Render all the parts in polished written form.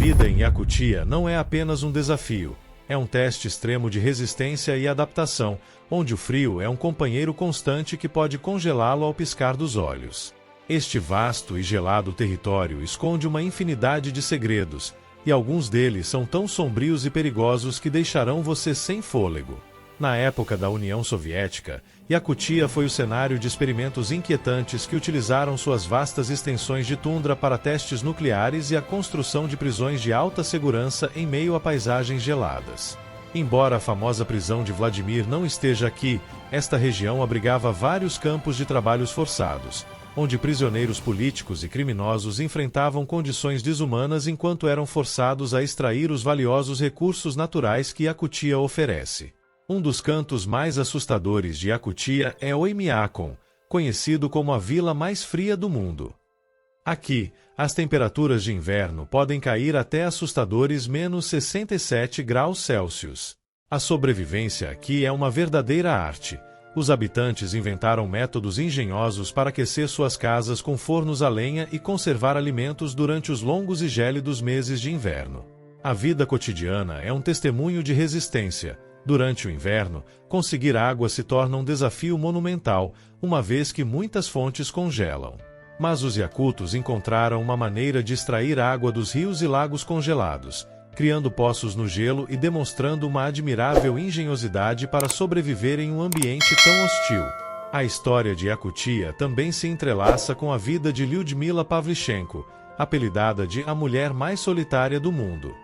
vida em Yakutia não é apenas um desafio, é um teste extremo de resistência e adaptação, onde o frio é um companheiro constante que pode congelá-lo ao piscar dos olhos. Este vasto e gelado território esconde uma infinidade de segredos, e alguns deles são tão sombrios e perigosos que deixarão você sem fôlego. Na época da União Soviética, Yakutia foi o cenário de experimentos inquietantes que utilizaram suas vastas extensões de tundra para testes nucleares e a construção de prisões de alta segurança em meio a paisagens geladas. Embora a famosa prisão de Vladimir não esteja aqui, esta região abrigava vários campos de trabalhos forçados, onde prisioneiros políticos e criminosos enfrentavam condições desumanas enquanto eram forçados a extrair os valiosos recursos naturais que Yakutia oferece. Um dos cantos mais assustadores de Yakutia é Oymyakon, conhecido como a vila mais fria do mundo. Aqui, as temperaturas de inverno podem cair até assustadores -67°C. A sobrevivência aqui é uma verdadeira arte. Os habitantes inventaram métodos engenhosos para aquecer suas casas com fornos a lenha e conservar alimentos durante os longos e gélidos meses de inverno. A vida cotidiana é um testemunho de resistência. Durante o inverno, conseguir água se torna um desafio monumental, uma vez que muitas fontes congelam. Mas os yakutos encontraram uma maneira de extrair água dos rios e lagos congelados, criando poços no gelo e demonstrando uma admirável engenhosidade para sobreviver em um ambiente tão hostil. A história de Yakutia também se entrelaça com a vida de Lyudmila Pavlichenko, apelidada de a mulher mais solitária do mundo.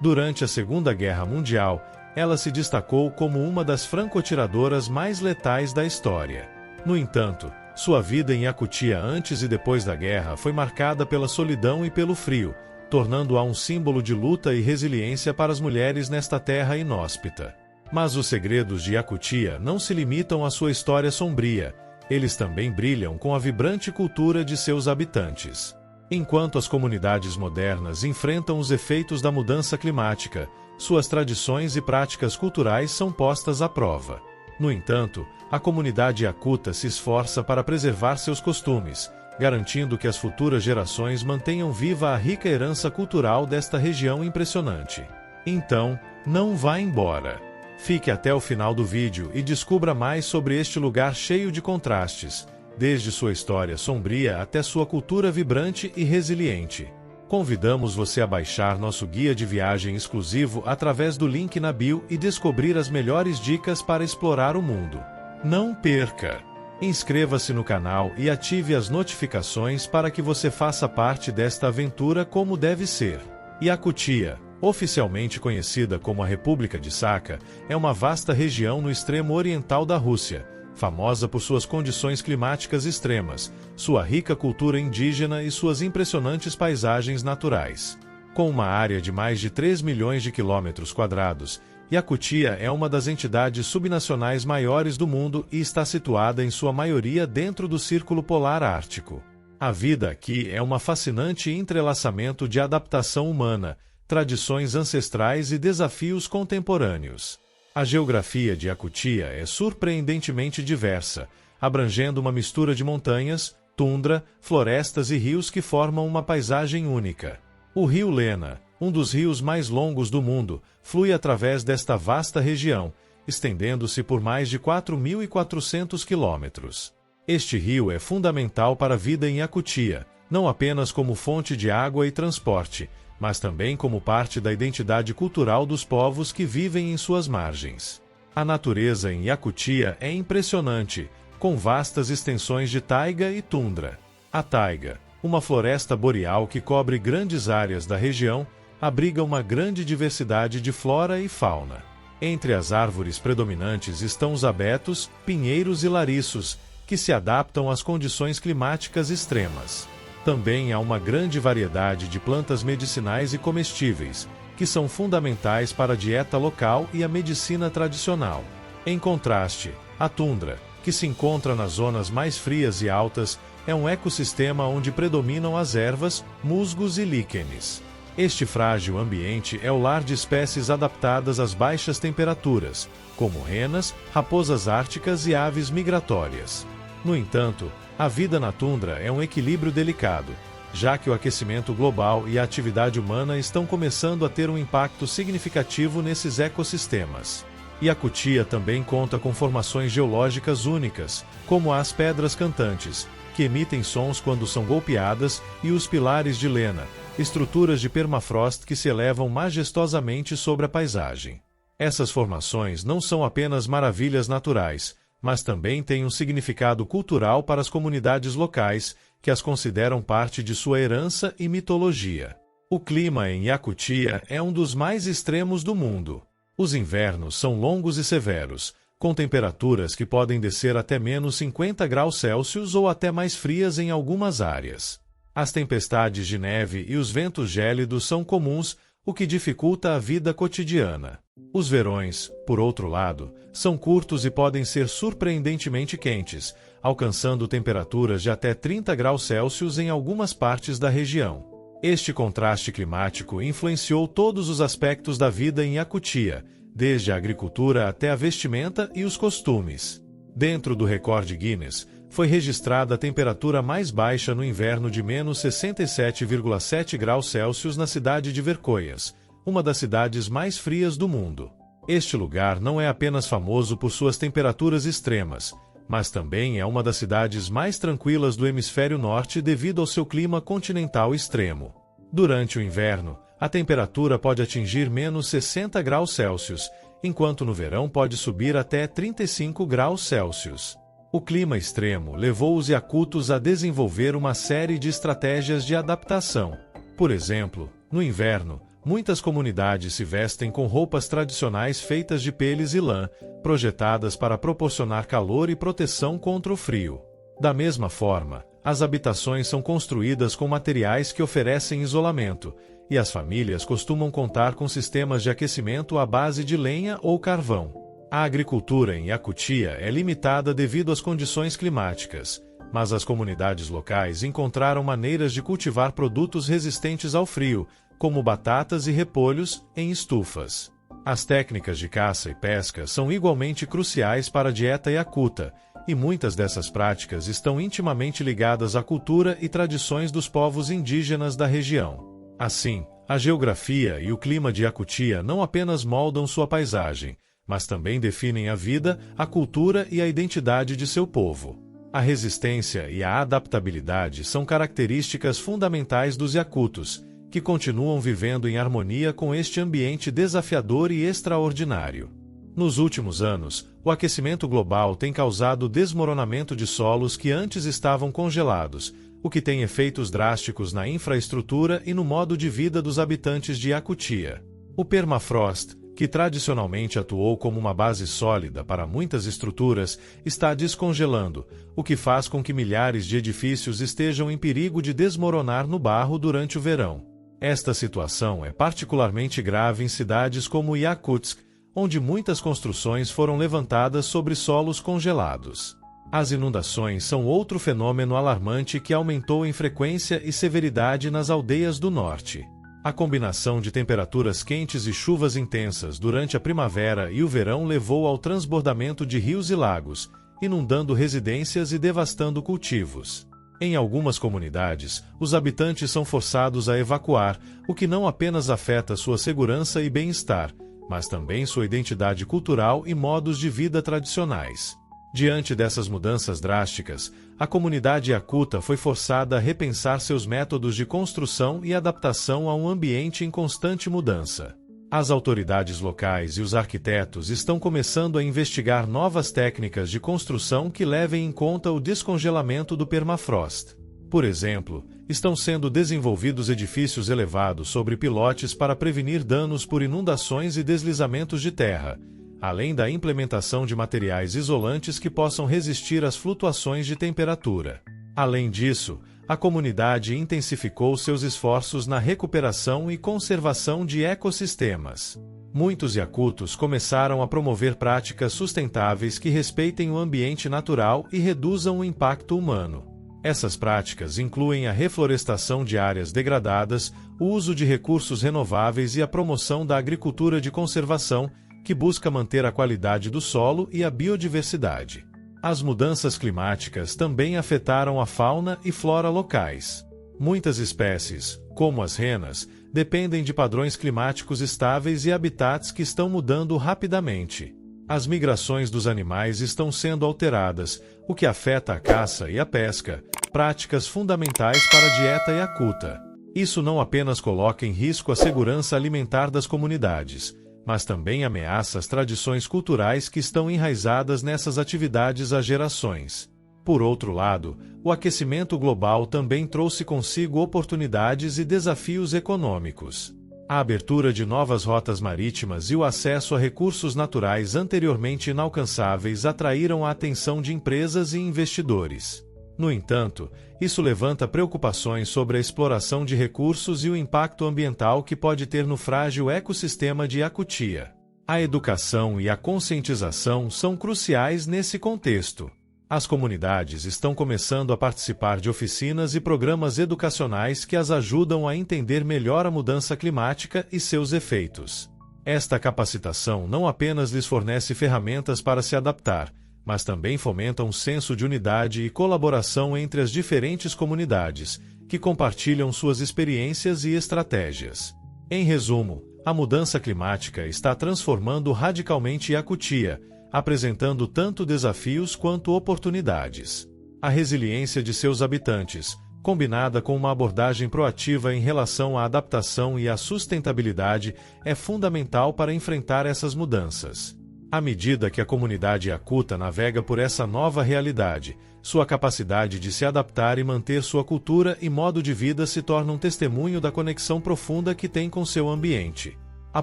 Durante a Segunda Guerra Mundial, ela se destacou como uma das francotiradoras mais letais da história. No entanto, sua vida em Yakutia antes e depois da guerra foi marcada pela solidão e pelo frio, tornando-a um símbolo de luta e resiliência para as mulheres nesta terra inóspita. Mas os segredos de Yakutia não se limitam à sua história sombria, eles também brilham com a vibrante cultura de seus habitantes. Enquanto as comunidades modernas enfrentam os efeitos da mudança climática, suas tradições e práticas culturais são postas à prova. No entanto, a comunidade yakuta se esforça para preservar seus costumes, garantindo que as futuras gerações mantenham viva a rica herança cultural desta região impressionante. Então, não vá embora. Fique até o final do vídeo e descubra mais sobre este lugar cheio de contrastes, desde sua história sombria até sua cultura vibrante e resiliente. Convidamos você a baixar nosso guia de viagem exclusivo através do link na bio e descobrir as melhores dicas para explorar o mundo. Não perca! Inscreva-se no canal e ative as notificações para que você faça parte desta aventura como deve ser. Yakutia, oficialmente conhecida como a República de Sakha, é uma vasta região no extremo oriental da Rússia, famosa por suas condições climáticas extremas, sua rica cultura indígena e suas impressionantes paisagens naturais. Com uma área de mais de 3 milhões de quilômetros quadrados, Yakutia é uma das entidades subnacionais maiores do mundo e está situada em sua maioria dentro do Círculo Polar Ártico. A vida aqui é um fascinante entrelaçamento de adaptação humana, tradições ancestrais e desafios contemporâneos. A geografia de Yakutia é surpreendentemente diversa, abrangendo uma mistura de montanhas, tundra, florestas e rios que formam uma paisagem única. O rio Lena, um dos rios mais longos do mundo, flui através desta vasta região, estendendo-se por mais de 4.400 quilômetros. Este rio é fundamental para a vida em Yakutia, não apenas como fonte de água e transporte, mas também como parte da identidade cultural dos povos que vivem em suas margens. A natureza em Yakutia é impressionante, com vastas extensões de taiga e tundra. A taiga, uma floresta boreal que cobre grandes áreas da região, abriga uma grande diversidade de flora e fauna. Entre as árvores predominantes estão os abetos, pinheiros e lariços, que se adaptam às condições climáticas extremas. Também há uma grande variedade de plantas medicinais e comestíveis, que são fundamentais para a dieta local e a medicina tradicional. Em contraste, a tundra, que se encontra nas zonas mais frias e altas, é um ecossistema onde predominam as ervas, musgos e líquenes. Este frágil ambiente é o lar de espécies adaptadas às baixas temperaturas, como renas, raposas árticas e aves migratórias. No entanto, a vida na tundra é um equilíbrio delicado. já que o aquecimento global e a atividade humana estão começando a ter um impacto significativo nesses ecossistemas. Yakutia também conta com formações geológicas únicas, como as pedras cantantes, que emitem sons quando são golpeadas, e os pilares de lena, estruturas de permafrost que se elevam majestosamente sobre a paisagem. Essas formações não são apenas maravilhas naturais, mas também têm um significado cultural para as comunidades locais, que as consideram parte de sua herança e mitologia. O clima em Yakutia é um dos mais extremos do mundo. Os invernos são longos e severos, com temperaturas que podem descer até menos 50 graus Celsius ou até mais frias em algumas áreas. As tempestades de neve e os ventos gélidos são comuns, o que dificulta a vida cotidiana. Os verões, por outro lado, são curtos e podem ser surpreendentemente quentes, alcançando temperaturas de até 30 graus Celsius em algumas partes da região. Este contraste climático influenciou todos os aspectos da vida em Yakutia, desde a agricultura até a vestimenta e os costumes. Dentro do recorde Guinness, foi registrada a temperatura mais baixa no inverno de menos 67,7 graus Celsius na cidade de Verkhoyansk, uma das cidades mais frias do mundo. Este lugar não é apenas famoso por suas temperaturas extremas, mas também é uma das cidades mais tranquilas do hemisfério norte devido ao seu clima continental extremo. Durante o inverno, a temperatura pode atingir menos 60 graus Celsius, enquanto no verão pode subir até 35 graus Celsius. O clima extremo levou os yakutos a desenvolver uma série de estratégias de adaptação. Por exemplo, no inverno, muitas comunidades se vestem com roupas tradicionais feitas de peles e lã, projetadas para proporcionar calor e proteção contra o frio. Da mesma forma, as habitações são construídas com materiais que oferecem isolamento, e as famílias costumam contar com sistemas de aquecimento à base de lenha ou carvão. A agricultura em Yakutia é limitada devido às condições climáticas, mas as comunidades locais encontraram maneiras de cultivar produtos resistentes ao frio, como batatas e repolhos, em estufas. As técnicas de caça e pesca são igualmente cruciais para a dieta yakuta, e muitas dessas práticas estão intimamente ligadas à cultura e tradições dos povos indígenas da região. Assim, a geografia e o clima de Yakutia não apenas moldam sua paisagem, mas também definem a vida, a cultura e a identidade de seu povo. A resistência e a adaptabilidade são características fundamentais dos yakutos, que continuam vivendo em harmonia com este ambiente desafiador e extraordinário. Nos últimos anos, o aquecimento global tem causado desmoronamento de solos que antes estavam congelados, o que tem efeitos drásticos na infraestrutura e no modo de vida dos habitantes de Yakutia. O permafrost, que tradicionalmente atuou como uma base sólida para muitas estruturas, está descongelando, o que faz com que milhares de edifícios estejam em perigo de desmoronar no barro durante o verão. Esta situação é particularmente grave em cidades como Yakutsk, onde muitas construções foram levantadas sobre solos congelados. As inundações são outro fenômeno alarmante que aumentou em frequência e severidade nas aldeias do norte. A combinação de temperaturas quentes e chuvas intensas durante a primavera e o verão levou ao transbordamento de rios e lagos, inundando residências e devastando cultivos. Em algumas comunidades, os habitantes são forçados a evacuar, o que não apenas afeta sua segurança e bem-estar, mas também sua identidade cultural e modos de vida tradicionais. Diante dessas mudanças drásticas, a comunidade yakuta foi forçada a repensar seus métodos de construção e adaptação a um ambiente em constante mudança. As autoridades locais e os arquitetos estão começando a investigar novas técnicas de construção que levem em conta o descongelamento do permafrost. Por exemplo, estão sendo desenvolvidos edifícios elevados sobre pilotes para prevenir danos por inundações e deslizamentos de terra, além da implementação de materiais isolantes que possam resistir às flutuações de temperatura. Além disso, a comunidade intensificou seus esforços na recuperação e conservação de ecossistemas. Muitos yakutos começaram a promover práticas sustentáveis que respeitem o ambiente natural e reduzam o impacto humano. Essas práticas incluem a reflorestação de áreas degradadas, o uso de recursos renováveis e a promoção da agricultura de conservação, que busca manter a qualidade do solo e a biodiversidade. As mudanças climáticas também afetaram a fauna e flora locais. Muitas espécies, como as renas, dependem de padrões climáticos estáveis e habitats que estão mudando rapidamente. As migrações dos animais estão sendo alteradas, o que afeta a caça e a pesca, práticas fundamentais para a dieta yakuta. Isso não apenas coloca em risco a segurança alimentar das comunidades, mas também ameaça as tradições culturais que estão enraizadas nessas atividades há gerações. Por outro lado, o aquecimento global também trouxe consigo oportunidades e desafios econômicos. A abertura de novas rotas marítimas e o acesso a recursos naturais anteriormente inalcançáveis atraíram a atenção de empresas e investidores. No entanto, isso levanta preocupações sobre a exploração de recursos e o impacto ambiental que pode ter no frágil ecossistema de Yakutia. A educação e a conscientização são cruciais nesse contexto. As comunidades estão começando a participar de oficinas e programas educacionais que as ajudam a entender melhor a mudança climática e seus efeitos. Esta capacitação não apenas lhes fornece ferramentas para se adaptar, mas também fomenta um senso de unidade e colaboração entre as diferentes comunidades, que compartilham suas experiências e estratégias. Em resumo, a mudança climática está transformando radicalmente Yakutia, apresentando tanto desafios quanto oportunidades. A resiliência de seus habitantes, combinada com uma abordagem proativa em relação à adaptação e à sustentabilidade, é fundamental para enfrentar essas mudanças. À medida que a comunidade yakuta navega por essa nova realidade, sua capacidade de se adaptar e manter sua cultura e modo de vida se torna um testemunho da conexão profunda que tem com seu ambiente. A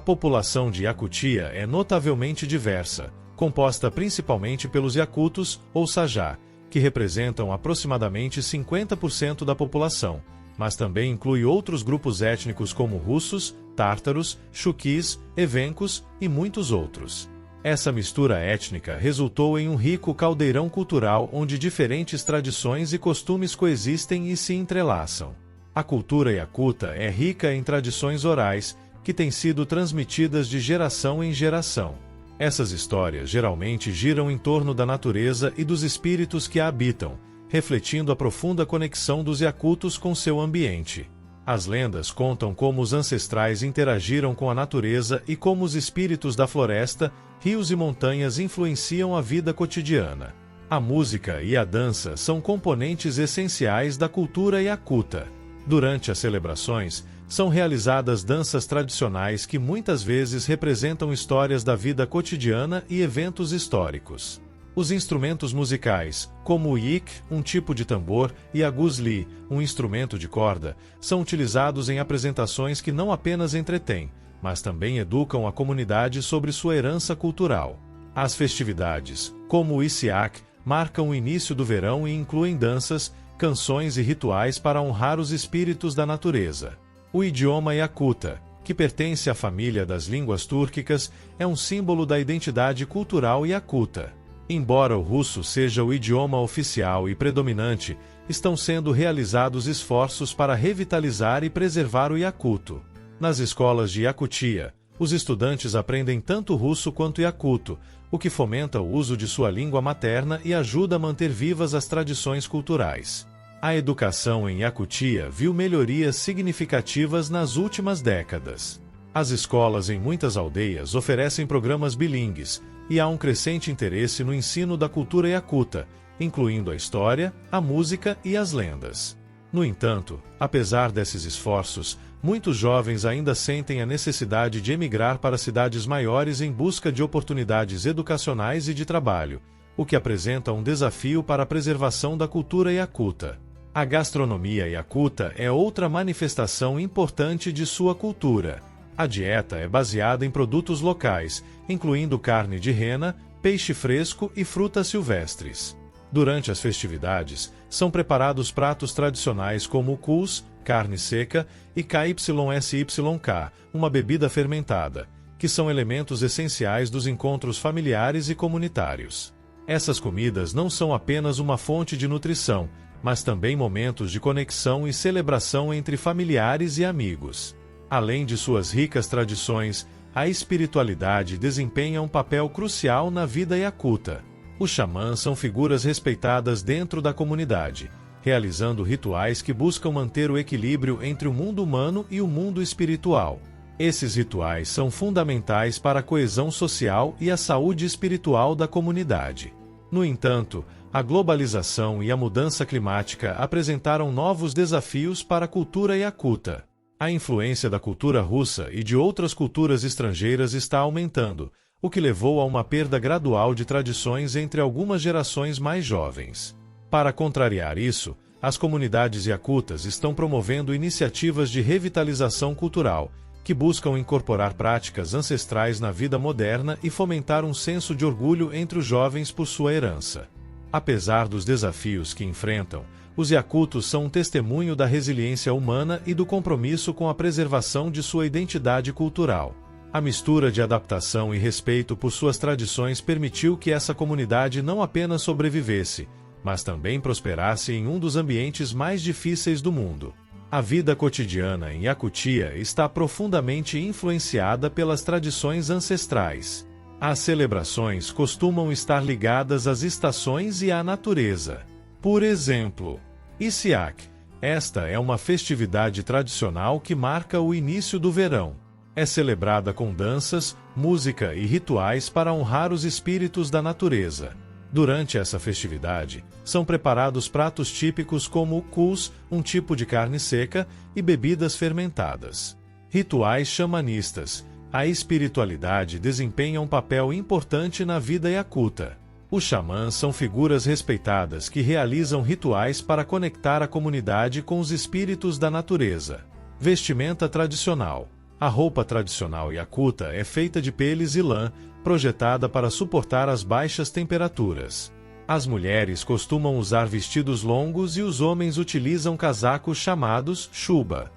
população de Yakutia é notavelmente diversa, composta principalmente pelos yakutos, ou sajá, que representam aproximadamente 50% da população, mas também inclui outros grupos étnicos como russos, tártaros, chuquis, evencos e muitos outros. Essa mistura étnica resultou em um rico caldeirão cultural onde diferentes tradições e costumes coexistem e se entrelaçam. A cultura yakuta é rica em tradições orais, que têm sido transmitidas de geração em geração. Essas histórias geralmente giram em torno da natureza e dos espíritos que a habitam, refletindo a profunda conexão dos yakutos com seu ambiente. As lendas contam como os ancestrais interagiram com a natureza e como os espíritos da floresta, rios e montanhas influenciam a vida cotidiana. A música e a dança são componentes essenciais da cultura yakuta. Durante as celebrações, são realizadas danças tradicionais que muitas vezes representam histórias da vida cotidiana e eventos históricos. Os instrumentos musicais, como o yik, um tipo de tambor, e a guzli, um instrumento de corda, são utilizados em apresentações que não apenas entretêm, mas também educam a comunidade sobre sua herança cultural. As festividades, como o Isiak, marcam o início do verão e incluem danças, canções e rituais para honrar os espíritos da natureza. O idioma yakuta, que pertence à família das línguas túrquicas, é um símbolo da identidade cultural yakuta. Embora o russo seja o idioma oficial e predominante, estão sendo realizados esforços para revitalizar e preservar o yakuto. Nas escolas de Yakutia, os estudantes aprendem tanto russo quanto yakuto, o que fomenta o uso de sua língua materna e ajuda a manter vivas as tradições culturais. A educação em Yakutia viu melhorias significativas nas últimas décadas. As escolas em muitas aldeias oferecem programas bilíngues, e há um crescente interesse no ensino da cultura yakuta, incluindo a história, a música e as lendas. No entanto, apesar desses esforços, muitos jovens ainda sentem a necessidade de emigrar para cidades maiores em busca de oportunidades educacionais e de trabalho, o que apresenta um desafio para a preservação da cultura yakuta. A gastronomia yakuta é outra manifestação importante de sua cultura. A dieta é baseada em produtos locais, incluindo carne de rena, peixe fresco e frutas silvestres. Durante as festividades, são preparados pratos tradicionais como o kus, carne seca, e KYSYK, uma bebida fermentada, que são elementos essenciais dos encontros familiares e comunitários. Essas comidas não são apenas uma fonte de nutrição, mas também momentos de conexão e celebração entre familiares e amigos. Além de suas ricas tradições, a espiritualidade desempenha um papel crucial na vida yakuta. Os xamãs são figuras respeitadas dentro da comunidade, realizando rituais que buscam manter o equilíbrio entre o mundo humano e o mundo espiritual. Esses rituais são fundamentais para a coesão social e a saúde espiritual da comunidade. No entanto, a globalização e a mudança climática apresentaram novos desafios para a cultura iacuta. A influência da cultura russa e de outras culturas estrangeiras está aumentando, o que levou a uma perda gradual de tradições entre algumas gerações mais jovens. Para contrariar isso, as comunidades iacutas estão promovendo iniciativas de revitalização cultural, que buscam incorporar práticas ancestrais na vida moderna e fomentar um senso de orgulho entre os jovens por sua herança. Apesar dos desafios que enfrentam, os iacutos são um testemunho da resiliência humana e do compromisso com a preservação de sua identidade cultural. A mistura de adaptação e respeito por suas tradições permitiu que essa comunidade não apenas sobrevivesse, mas também prosperasse em um dos ambientes mais difíceis do mundo. A vida cotidiana em Yakutia está profundamente influenciada pelas tradições ancestrais. As celebrações costumam estar ligadas às estações e à natureza. Por exemplo, Isiak. Esta é uma festividade tradicional que marca o início do verão. É celebrada com danças, música e rituais para honrar os espíritos da natureza. Durante essa festividade, são preparados pratos típicos como o cus, um tipo de carne seca, e bebidas fermentadas. Rituais xamanistas. A espiritualidade desempenha um papel importante na vida iacuta. Os xamãs são figuras respeitadas que realizam rituais para conectar a comunidade com os espíritos da natureza. Vestimenta tradicional. A roupa tradicional iacuta é feita de peles e lã, projetada para suportar as baixas temperaturas. As mulheres costumam usar vestidos longos e os homens utilizam casacos chamados chuba.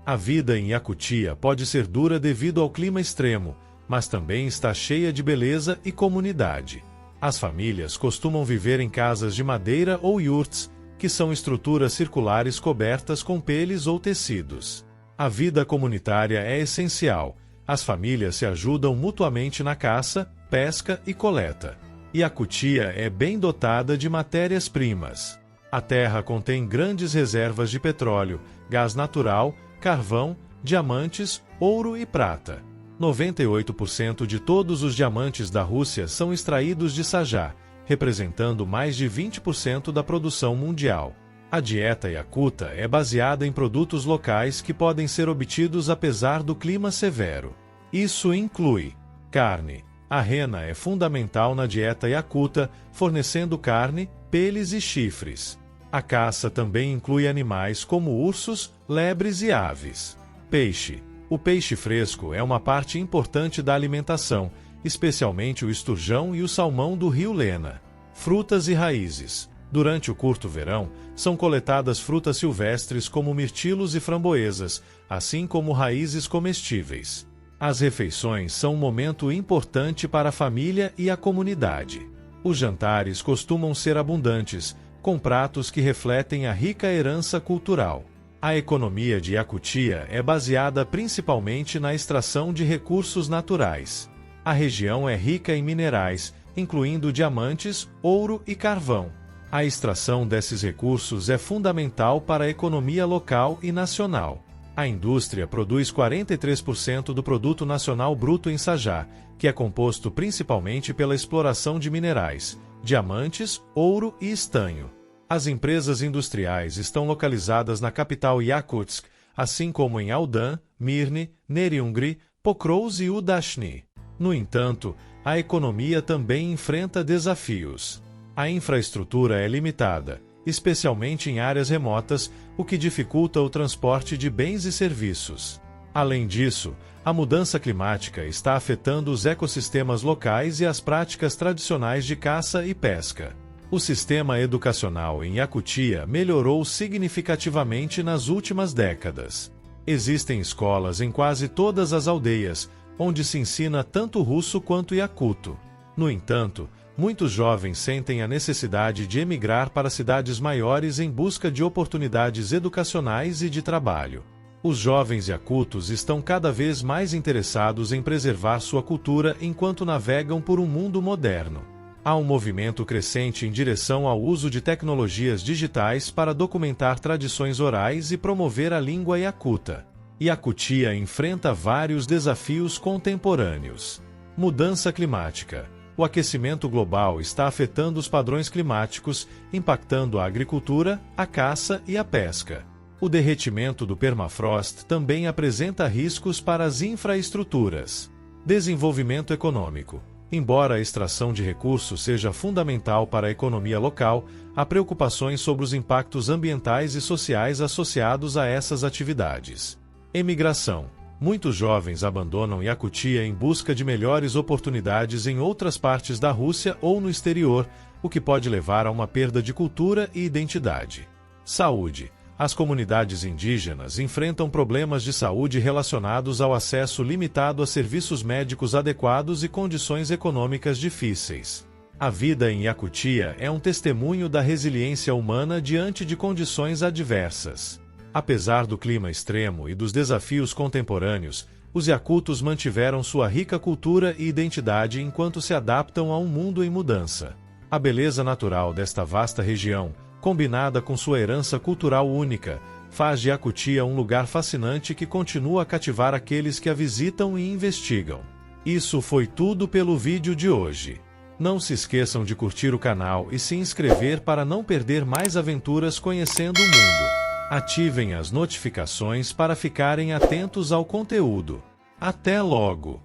A vida em Yakutia pode ser dura devido ao clima extremo, mas também está cheia de beleza e comunidade. As famílias costumam viver em casas de madeira ou yurts, que são estruturas circulares cobertas com peles ou tecidos. A vida comunitária é essencial. As famílias se ajudam mutuamente na caça, pesca e coleta. Yakutia é bem dotada de matérias-primas. A terra contém grandes reservas de petróleo, gás natural, carvão, diamantes, ouro e prata. 98% de todos os diamantes da Rússia são extraídos de Sajá, representando mais de 20% da produção mundial. A dieta iacuta é baseada em produtos locais que podem ser obtidos apesar do clima severo. Isso inclui carne. A rena é fundamental na dieta iacuta, fornecendo carne, peles e chifres. A caça também inclui animais como ursos, lebres e aves. Peixe. O peixe fresco é uma parte importante da alimentação, especialmente o esturjão e o salmão do rio Lena. Frutas e raízes. Durante o curto verão, são coletadas frutas silvestres como mirtilos e framboesas, assim como raízes comestíveis. As refeições são um momento importante para a família e a comunidade. Os jantares costumam ser abundantes, com pratos que refletem a rica herança cultural. A economia de Yakutia é baseada principalmente na extração de recursos naturais. A região é rica em minerais, incluindo diamantes, ouro e carvão. A extração desses recursos é fundamental para a economia local e nacional. A indústria produz 43% do produto nacional bruto em Sajá, que é composto principalmente pela exploração de minerais, diamantes, ouro e estanho. As empresas industriais estão localizadas na capital Yakutsk, assim como em Aldan, Mirny, Neriungri, Pokrovsk e Udashny. No entanto, a economia também enfrenta desafios. A infraestrutura é limitada, especialmente em áreas remotas, o que dificulta o transporte de bens e serviços. Além disso, a mudança climática está afetando os ecossistemas locais e as práticas tradicionais de caça e pesca. O sistema educacional em Yakutia melhorou significativamente nas últimas décadas. Existem escolas em quase todas as aldeias, onde se ensina tanto russo quanto iacuto. No entanto, muitos jovens sentem a necessidade de emigrar para cidades maiores em busca de oportunidades educacionais e de trabalho. Os jovens iacutos estão cada vez mais interessados em preservar sua cultura enquanto navegam por um mundo moderno. Há um movimento crescente em direção ao uso de tecnologias digitais para documentar tradições orais e promover a língua iacuta. Yakutia enfrenta vários desafios contemporâneos. Mudança climática. O aquecimento global está afetando os padrões climáticos, impactando a agricultura, a caça e a pesca. O derretimento do permafrost também apresenta riscos para as infraestruturas. Desenvolvimento econômico. Embora a extração de recursos seja fundamental para a economia local, há preocupações sobre os impactos ambientais e sociais associados a essas atividades. Emigração. Muitos jovens abandonam Yakutia em busca de melhores oportunidades em outras partes da Rússia ou no exterior, o que pode levar a uma perda de cultura e identidade. Saúde. As comunidades indígenas enfrentam problemas de saúde relacionados ao acesso limitado a serviços médicos adequados e condições econômicas difíceis. A vida em Yakutia é um testemunho da resiliência humana diante de condições adversas. Apesar do clima extremo e dos desafios contemporâneos, os iacutos mantiveram sua rica cultura e identidade enquanto se adaptam a um mundo em mudança. A beleza natural desta vasta região, combinada com sua herança cultural única, faz de Yakutia um lugar fascinante que continua a cativar aqueles que a visitam e investigam. Isso foi tudo pelo vídeo de hoje. Não se esqueçam de curtir o canal e se inscrever para não perder mais aventuras conhecendo o mundo. Ativem as notificações para ficarem atentos ao conteúdo. Até logo!